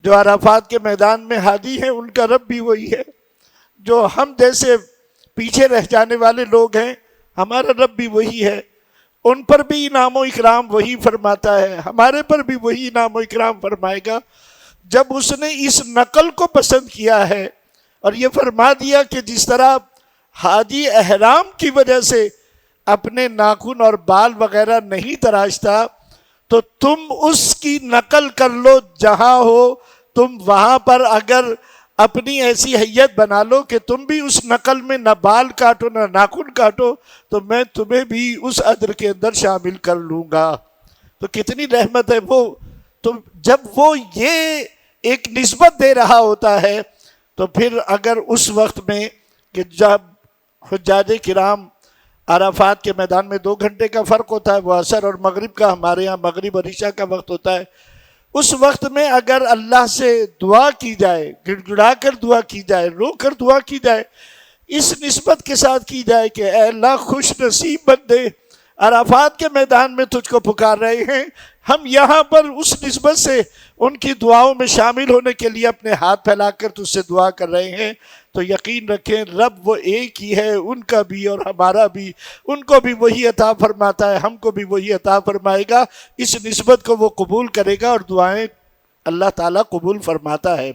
جو عرفات کے میدان میں ہادی ہیں ان کا رب بھی وہی ہے، جو ہم جیسے پیچھے رہ جانے والے لوگ ہیں ہمارا رب بھی وہی ہے، ان پر بھی انعام و اکرام وہی فرماتا ہے، ہمارے پر بھی وہی انعام و اکرام فرمائے گا جب اس نے اس نقل کو پسند کیا ہے اور یہ فرما دیا کہ جس طرح حاجی احرام کی وجہ سے اپنے ناخن اور بال وغیرہ نہیں تراشتا، تو تم اس کی نقل کر لو جہاں ہو، تم وہاں پر اگر اپنی ایسی حیت بنا لو کہ تم بھی اس نقل میں نہ بال کاٹو نہ ناخن کاٹو، تو میں تمہیں بھی اس اجر کے اندر شامل کر لوں گا۔ تو کتنی رحمت ہے وہ، تو جب وہ یہ ایک نسبت دے رہا ہوتا ہے تو پھر اگر اس وقت میں کہ جب حجاج کرام عرفات کے میدان میں 2 گھنٹے کا فرق ہوتا ہے، وہ عصر اور مغرب کا، ہمارے ہاں مغرب اور عشاء کا وقت ہوتا ہے، اس وقت میں اگر اللہ سے دعا کی جائے، گڑ گڑا کر دعا کی جائے، رو کر دعا کی جائے، اس نسبت کے ساتھ کی جائے کہ اے اللہ خوش نصیب بندے عرفات کے میدان میں تجھ کو پکار رہے ہیں، ہم یہاں پر اس نسبت سے ان کی دعاؤں میں شامل ہونے کے لیے اپنے ہاتھ پھیلا کر تجھ سے دعا کر رہے ہیں، تو یقین رکھیں رب وہ ایک ہی ہے، ان کا بھی اور ہمارا بھی، ان کو بھی وہی عطا فرماتا ہے، ہم کو بھی وہی عطا فرمائے گا، اس نسبت کو وہ قبول کرے گا اور دعائیں اللہ تعالیٰ قبول فرماتا ہے۔